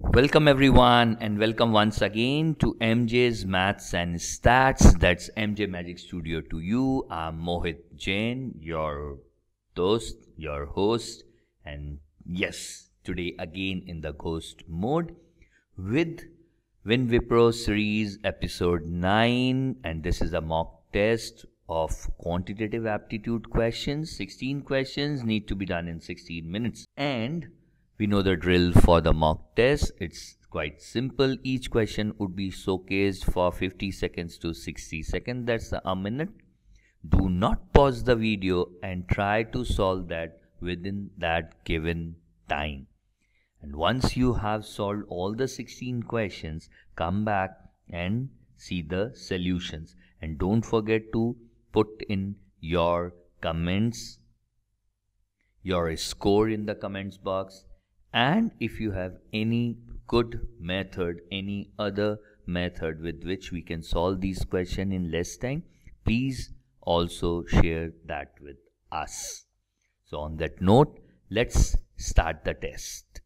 Welcome everyone and welcome once again to MJ's Maths and Stats. That's MJ Magic Studio to you. I'm Mohit Jain, your your host, and yes, today again in the ghost mode with Win Wipro series episode 9, and this is a mock test of quantitative aptitude questions. 16 questions need to be done in 16 minutes, and we know the drill for the mock test. It's quite simple. Each question would be showcased for 50 seconds to 60 seconds. That's a minute. Do not pause the video and try to solve that within that given time. And once you have solved all the 16 questions, come back and see the solutions. And don't forget to put in your comments, your score in the comments box. And if you have any good method, any other method with which we can solve these questions in less time, please also share that with us. So on that note, let's start the test.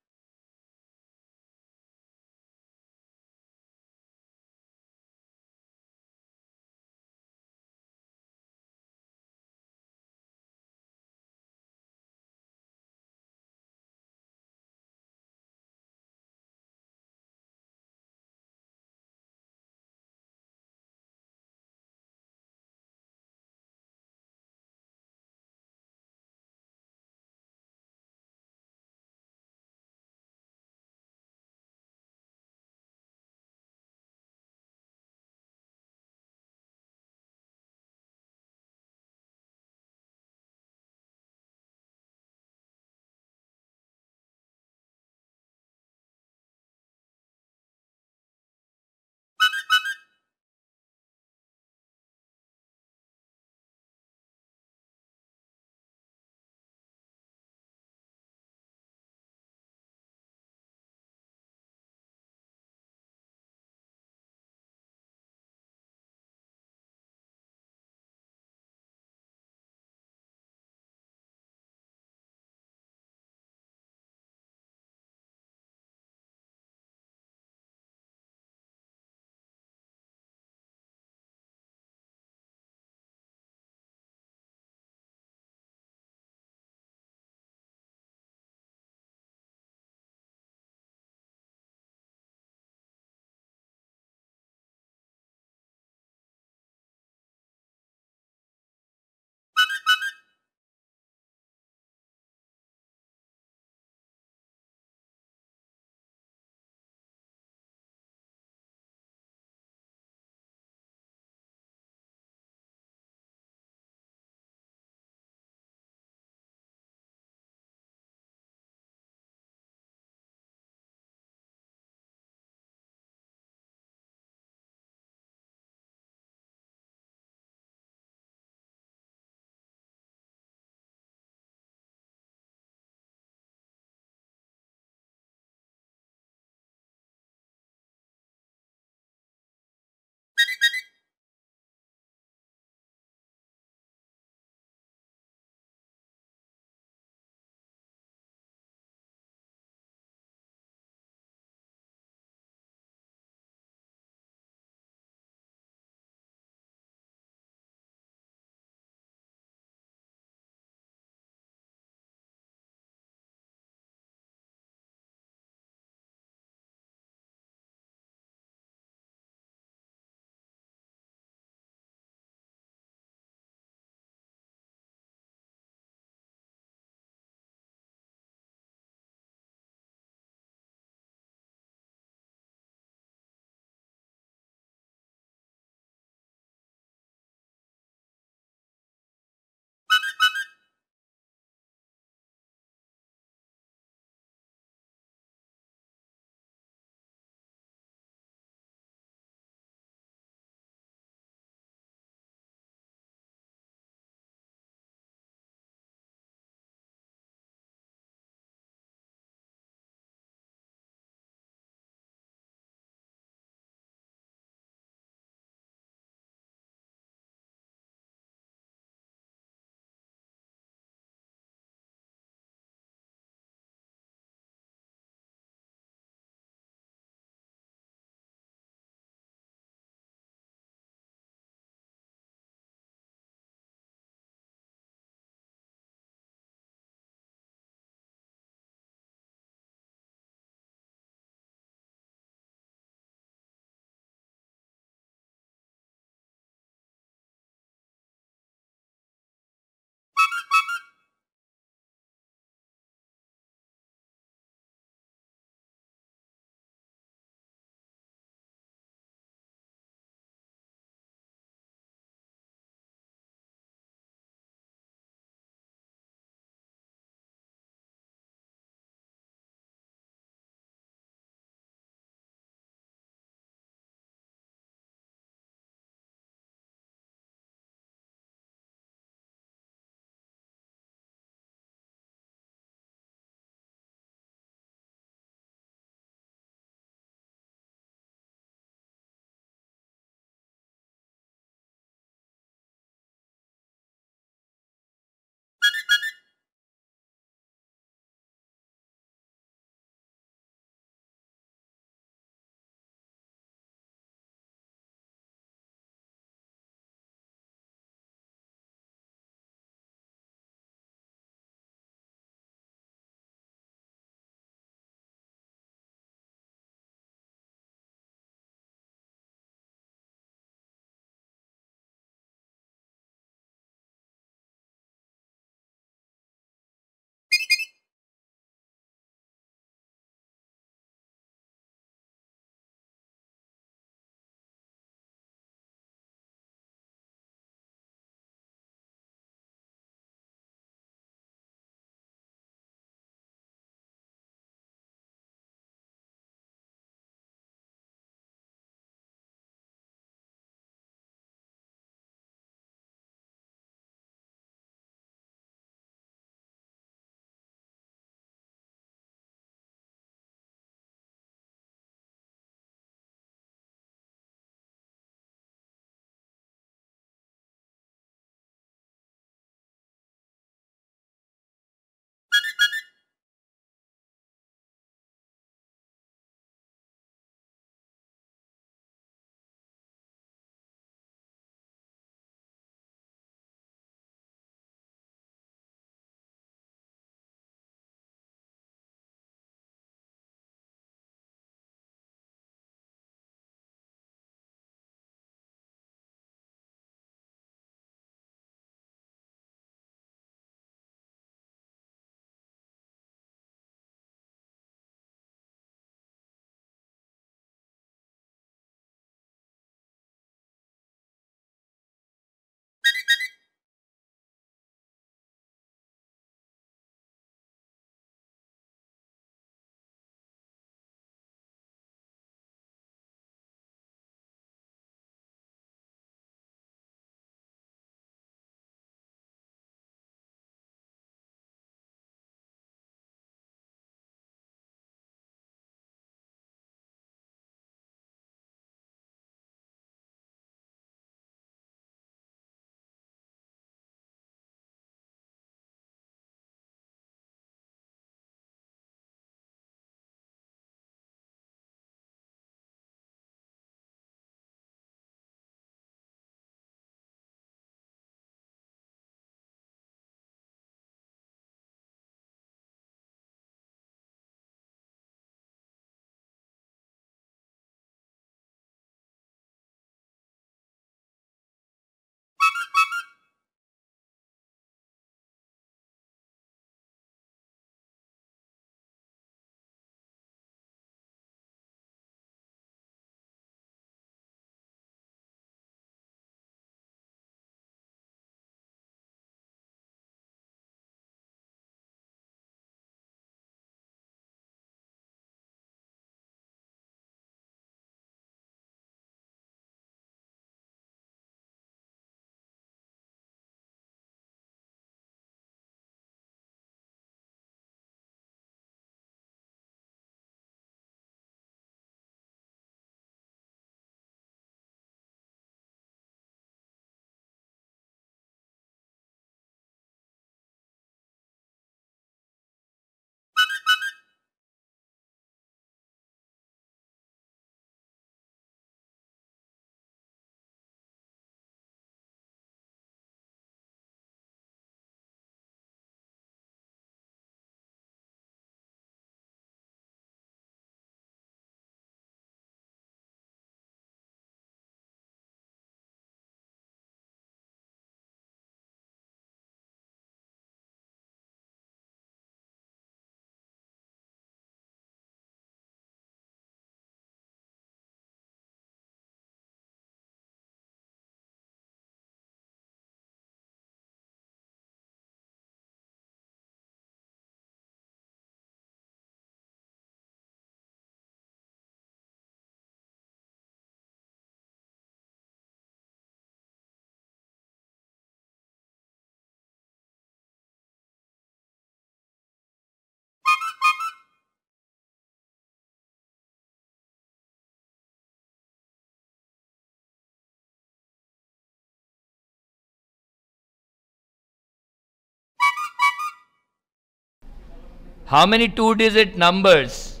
How many two-digit numbers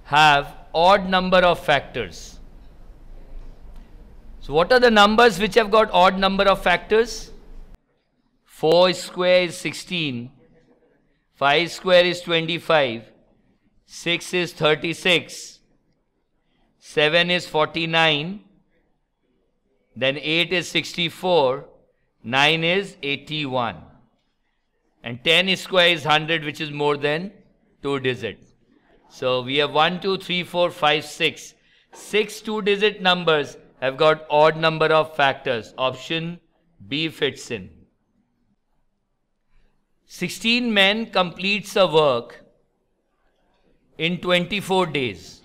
have odd number of factors? So what are the numbers which have got odd number of factors? 4 square is 16, 5 square is 25, 6 is 36, 7 is 49, then 8 is 64, 9 is 81. And 10 square is 100, which is more than 2 digits. So we have 1, 2, 3, 4, 5, 6. 6 two-digit numbers have got odd number of factors. Option B fits in. 16 men completes a work in 24 days.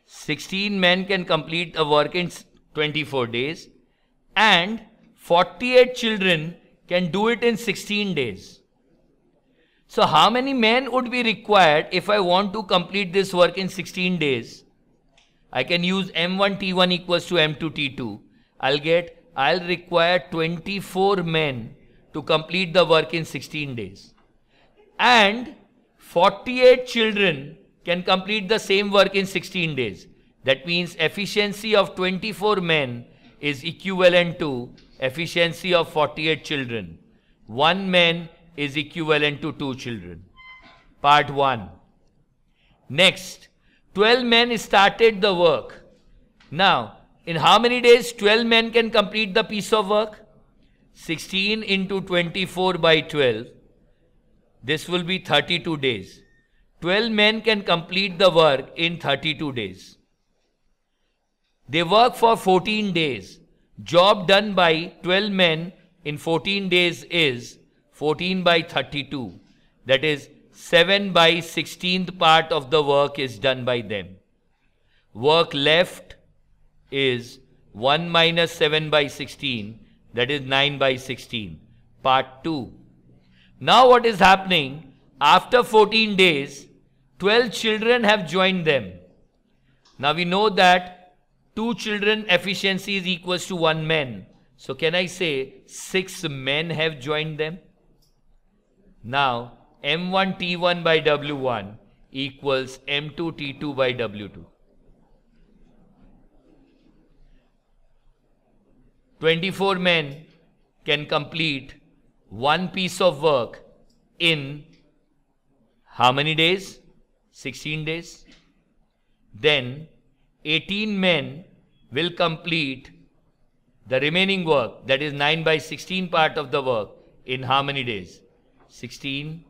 16 men can complete a work in 24 days and 48 children can do it in 16 days. So how many men would be required if I want to complete this work in 16 days? I can use M1 T1 equals to M2 T2. I'll require 24 men to complete the work in 16 days. And 48 children can complete the same work in 16 days. That means efficiency of 24 men is equivalent to efficiency of 48 children. 1 man is equivalent to 2 children. Part 1. Next, 12 men started the work. Now, in how many days 12 men can complete the piece of work? 16 into 24 by 12. This will be 32 days. 12 men can complete the work in 32 days. They work for 14 days. Job done by 12 men in 14 days is 14 by 32. That is 7 by 16th part of the work is done by them. Work left is 1 minus 7 by 16. That is 9 by 16. Part 2. Now what is happening? After 14 days, 12 children have joined them. Now we know that 2 children efficiency is equals to 1 man. So can I say 6 men have joined them? Now M1 T1 by W1 equals M2 T2 by W2. 24 men can complete one piece of work in how many days? 16 days. Then 18 men will complete the remaining work, that is 9 by 16 part of the work, in how many days? 16,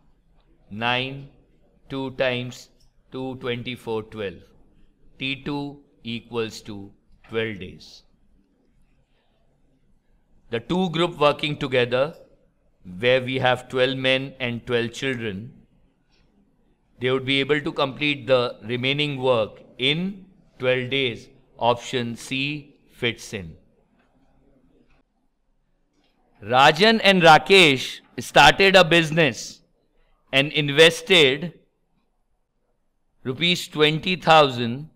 9, 2 times 2, 24, 12. T2 equals to 12 days. The two group working together, where we have 12 men and 12 children, they would be able to complete the remaining work in 12 days. Option C fits in. Rajan and Rakesh started a business and invested rupees 20,000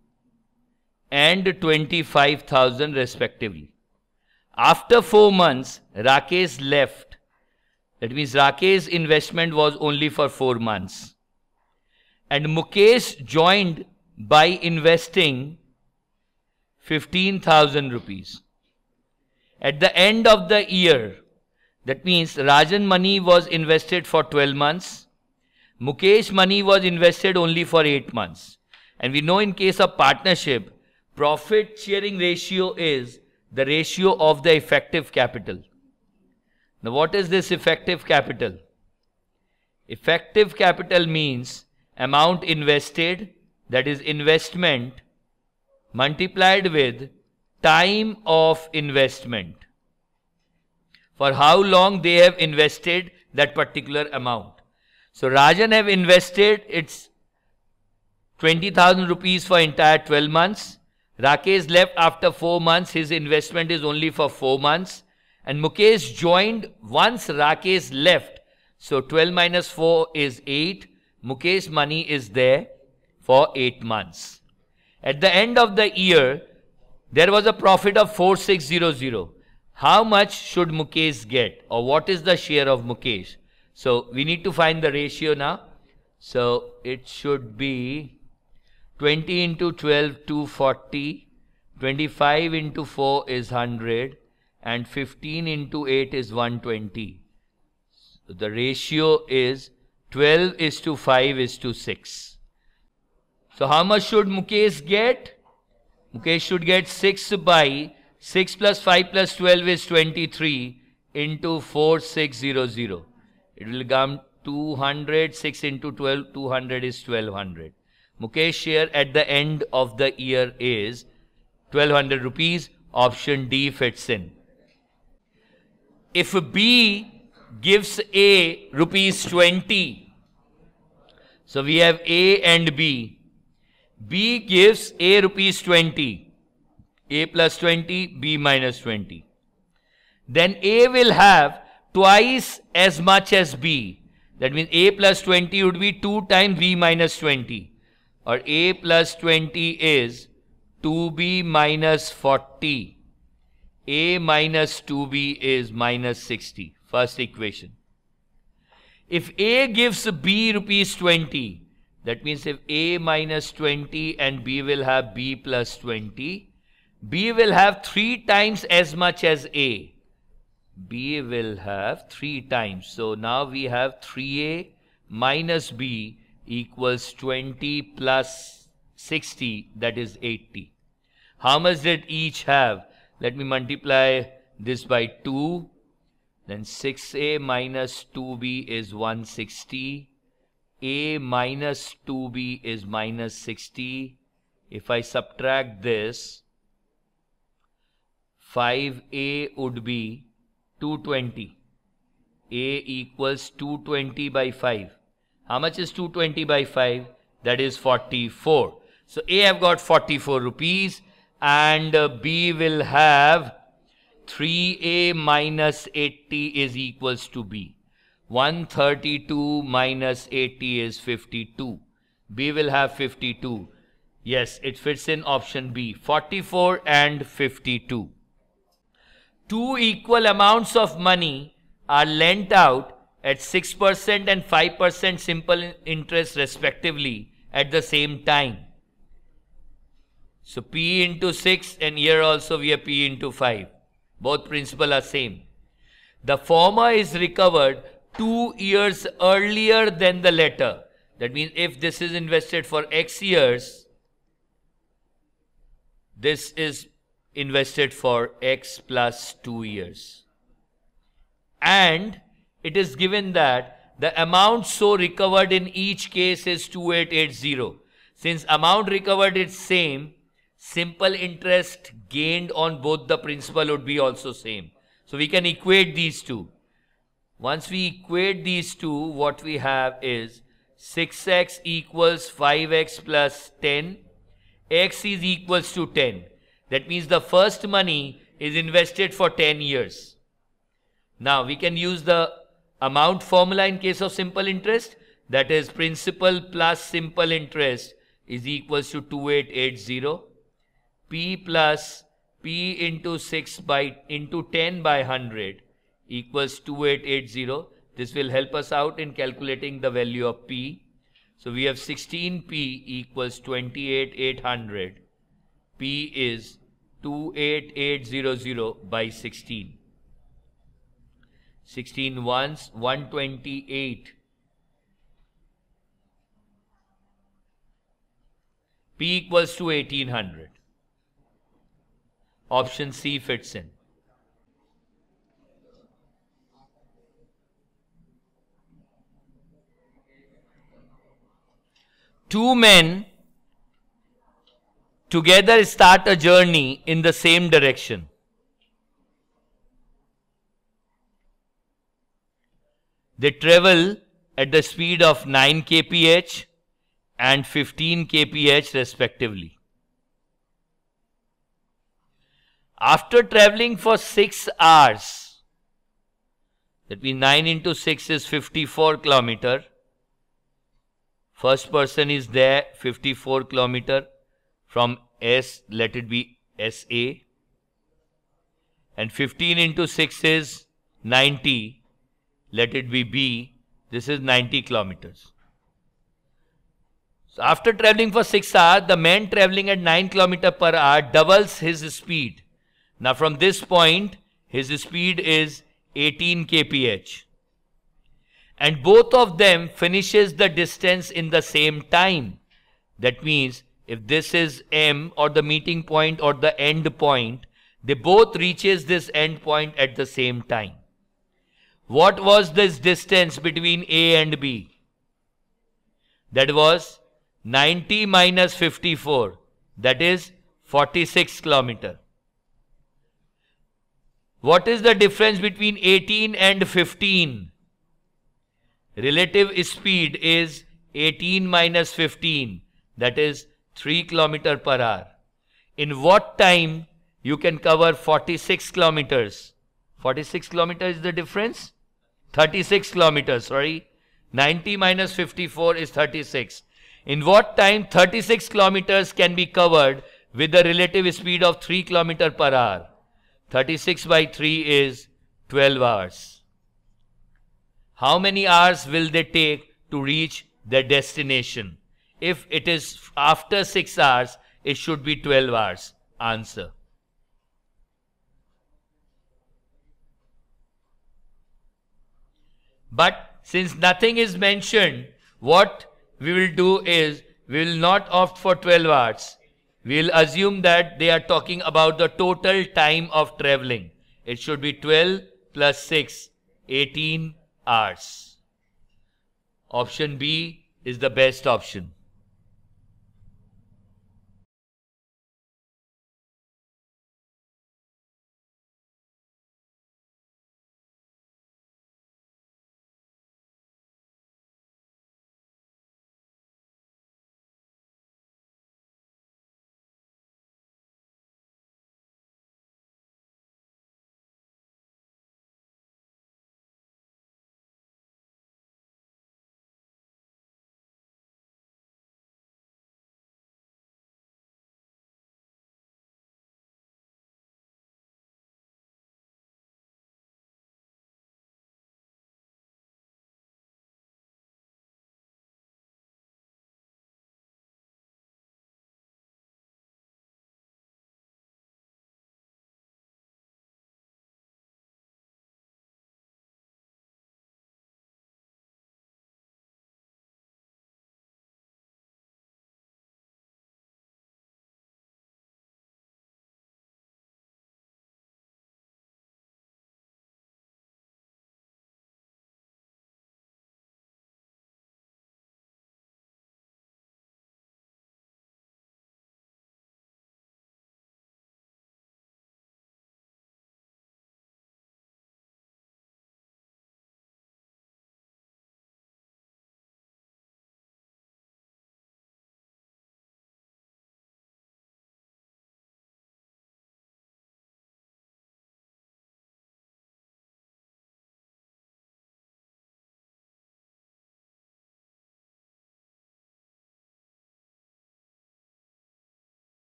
and 25,000 respectively. After 4 months, Rakesh left. That means Rakesh's investment was only for 4 months. And Mukesh joined by investing 15,000 rupees. At the end of the year, that means Rajan money was invested for 12 months. Mukesh money was invested only for 8 months. And we know in case of partnership, profit sharing ratio is the ratio of the effective capital. Now what is this effective capital? Effective capital means amount invested, that is investment, multiplied with time of investment. For how long they have invested that particular amount. So Rajan have invested its 20,000 rupees for entire 12 months. Rakesh left after 4 months. His investment is only for 4 months. And Mukesh joined once Rakesh left. So 12 minus 4 is 8. Mukesh money is there for 8 months. At the end of the year, there was a profit of 4600. How much should Mukesh get? Or what is the share of Mukesh? So we need to find the ratio now. So it should be 20 into 12, 240. 25 into 4 is 100. And 15 into 8 is 120. So the ratio is 12 is to 5 is to 6. So how much should Mukesh get? Mukesh should get 6 by 6 plus 5 plus 12 is 23 into 4600. It will come 200, 6 into 12, 200 is 1200. Mukesh share at the end of the year is 1200 rupees. Option D fits in. If B gives A rupees 20, so we have A and B. B gives A rupees 20, A plus 20, B minus 20. Then A will have twice as much as B. That means A plus 20 would be 2 times B minus 20. Or A plus 20 is 2B minus 40. A minus 2B is minus 60. First equation. If A gives B rupees 20, that means if A minus 20 and B will have B plus 20, B will have 3 times as much as A. B will have 3 times. So now we have 3A minus B equals 20 plus 60, that is 80. How much did each have? Let me multiply this by 2. Then 6A minus 2B is 160. A minus 2B is minus 60. If I subtract this, 5A would be 220. A equals 220 by 5. How much is 220 by 5? That is 44. So A have got 44 rupees and B will have 3A minus 80 is equals to B. 132 minus 80 is 52. B will have 52. Yes, it fits in option B. 44 and 52. Two equal amounts of money are lent out at 6% and 5% simple interest respectively at the same time. So P into 6 and here also we have P into 5. Both principal are same. The former is recovered 2 years earlier than the latter. That means if this is invested for X years, this is invested for X plus 2 years. And it is given that the amount so recovered in each case is 2880. Since amount recovered is same, simple interest gained on both the principal would be also same. So we can equate these two. Once we equate these two, what we have is 6x equals 5x plus 10. X is equals to 10. That means the first money is invested for 10 years. Now we can use the amount formula in case of simple interest. That is principal plus simple interest is equals to 2880. P plus P into 6 by into 10 by 100 equals 2880. This will help us out in calculating the value of P. So we have 16P equals 28800. P is 28800 by 16. 16 ones, 128. P equals to 1800. Option C fits in. Two men together start a journey in the same direction. They travel at the speed of 9 kph and 15 kph respectively. After traveling for 6 hours, that means 9 into 6 is 54 kilometer. First person is there, 54 kilometer from S, let it be SA. And 15 into 6 is 90, let it be B. This is 90 kilometers. So after traveling for 6 hours, the man traveling at 9 km per hour doubles his speed. Now from this point, his speed is 18 kph. And both of them finishes the distance in the same time. That means if this is M or the meeting point or the end point, they both reaches this end point at the same time. What was this distance between A and B? That was 90 minus 54. That is 46 km. What is the difference between 18 and 15? Relative speed is 18 minus 15. That is 3 km per hour. In what time you can cover 46 kilometers? 46 kilometers is the difference? 36 kilometers, sorry. 90 minus 54 is 36. In what time 36 kilometers can be covered with a relative speed of 3 km per hour? 36 by 3 is 12 hours. How many hours will they take to reach their destination? If it is after 6 hours, it should be 12 hours. Answer. But since nothing is mentioned, what we will do is, we will not opt for 12 hours. We will assume that they are talking about the total time of traveling. It should be 12 plus 6, 18 hours. Option B is the best option.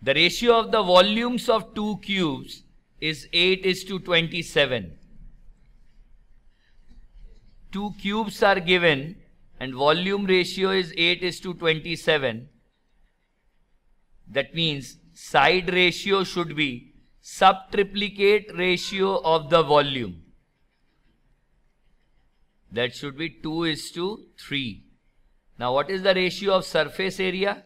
The ratio of the volumes of two cubes is 8:27. Two cubes are given and volume ratio is 8:27. That means side ratio should be subtriplicate ratio of the volume. That should be 2:3. Now what is the ratio of surface area?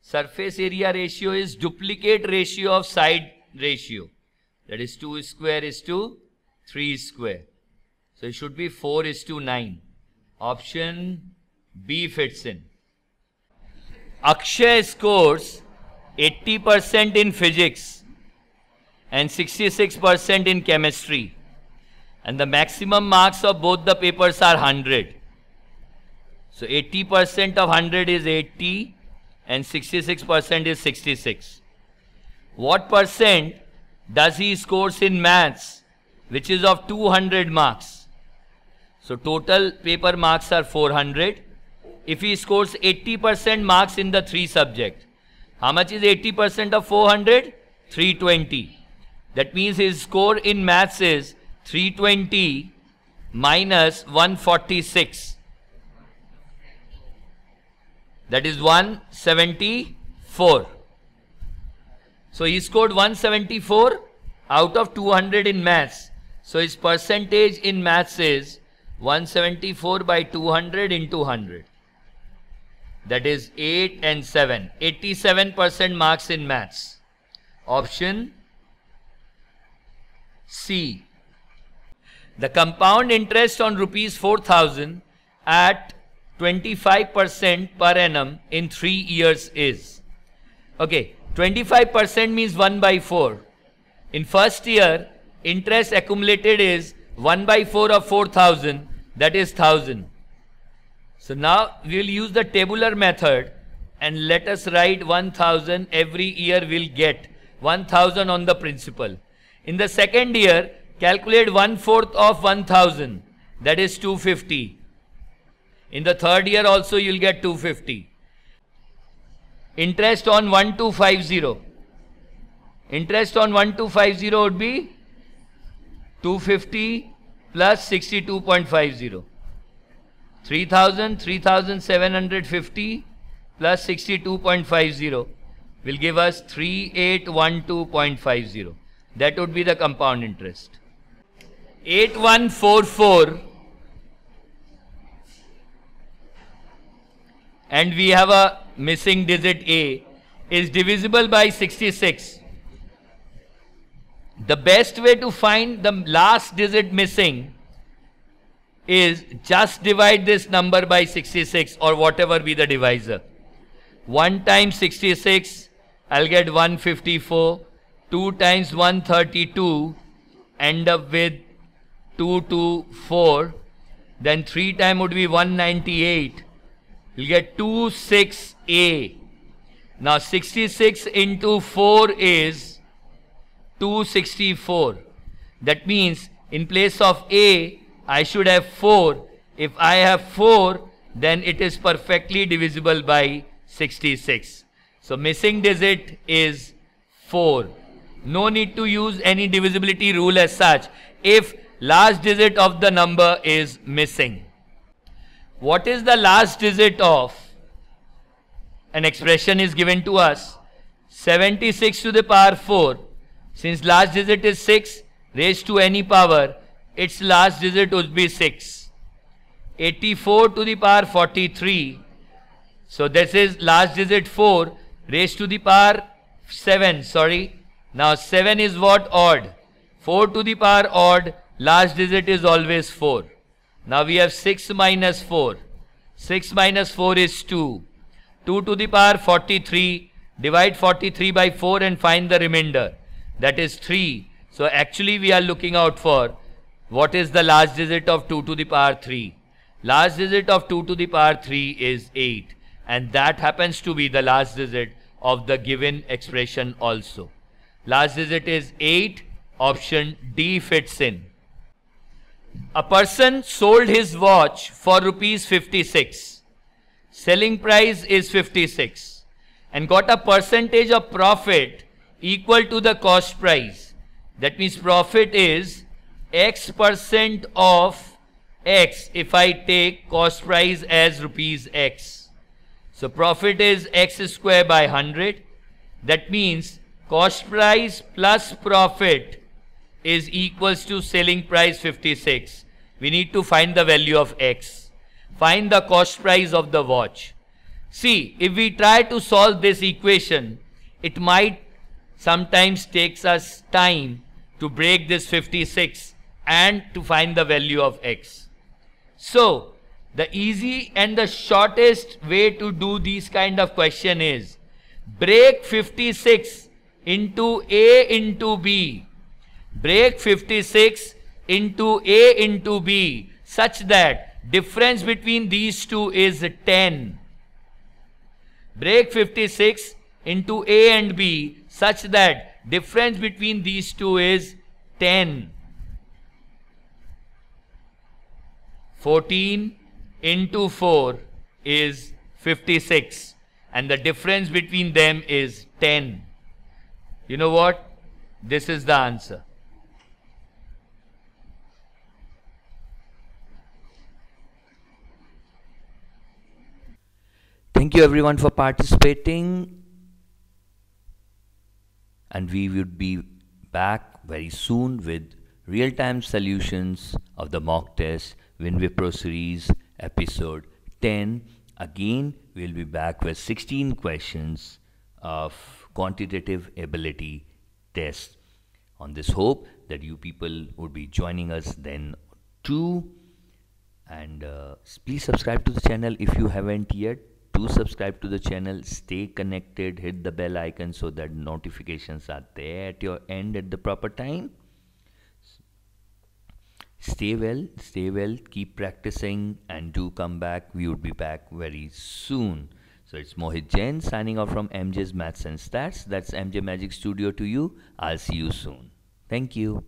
Surface area ratio is duplicate ratio of side ratio. That is 2 square is to 3 square. So it should be 4:9. Option B fits in. Akshay scores 80% in physics and 66% in chemistry. And the maximum marks of both the papers are 100. So 80% of 100 is 80 and 66% is 66. What percent does he scores in maths, which is of 200 marks? So total paper marks are 400. If he scores 80% marks in the three subjects, how much is 80% of 400? 320. That means his score in maths is 320 minus 146. That is 174. So he scored 174 out of 200 in maths. So his percentage in maths is 174 by 200 into 100. That is 8 and 7. 87% marks in maths. Option C. The compound interest on rupees 4,000 at 25% per annum in 3 years is. Okay, 25% means 1 by 4. In first year, interest accumulated is 1 by 4 of 4,000, that is 1,000. So now we will use the tabular method and let us write 1,000. Every year we will get 1,000 on the principal. In the second year, calculate 1/4 of 1,000, that is 250. In the third year also you will get 250. Interest on 1250. Interest on 1250 would be 250 plus 62.50. 3,000, 3,750 plus 62.50 will give us 3812.50. That would be the compound interest. 8144 and we have a missing digit A is divisible by 66. The best way to find the last digit missing is just divide this number by 66 or whatever be the divisor. 1 times 66, I'll get 154. 2 times 132, end up with 224. Then 3 times would be 198. You'll get 26A. Now 66 into 4 is 264. That means in place of A, I should have 4. If I have 4, then it is perfectly divisible by 66. So missing digit is 4. No need to use any divisibility rule as such if last digit of the number is missing. What is the last digit of an expression is given to us? 76 to the power 4. Since last digit is 6 raised to any power, its last digit would be 6. 84 to the power 43. So this is last digit 4 raised to the power 7. Sorry. Now 7 is what? Odd. 4 to the power odd, last digit is always 4. Now we have 6 minus 4. 6 minus 4 is 2. 2 to the power 43. Divide 43 by 4 and find the remainder. That is 3. So actually we are looking out for what is the last digit of 2 to the power 3. Last digit of 2 to the power 3 is 8. And that happens to be the last digit of the given expression also. Last digit is 8. Option D fits in. A person sold his watch for rupees 56. selling price is 56 and got a percentage of profit equal to the cost price. That means profit is X% of X if I take cost price as rupees X. So profit is X square by 100. That means cost price plus profit is equals to selling price 56. We need to find the value of X. Find the cost price of the watch. See, if we try to solve this equation, it might sometimes takes us time to break this 56 and to find the value of X. So, the easy and the shortest way to do these kind of question is break 56 into A into B. Break 56 into A into B such that difference between these two is 10. Break 56 into A and B such that difference between these two is 10. 14 into 4 is 56 and the difference between them is 10. You know what? This is the answer. Thank you everyone for participating, and we would be back very soon with real-time solutions of the mock test WinWipro series episode 10. Again, we'll be back with 16 questions of quantitative ability test. On this hope that you people would be joining us then too. And please subscribe to the channel if you haven't yet. Do subscribe to the channel, stay connected, hit the bell icon so that notifications are there at your end at the proper time. Stay well, keep practicing, and do come back. We would be back very soon. So it's Mohit Jain signing off from MJ's Maths and Stats. That's MJ Magic Studio to you. I'll see you soon. Thank you.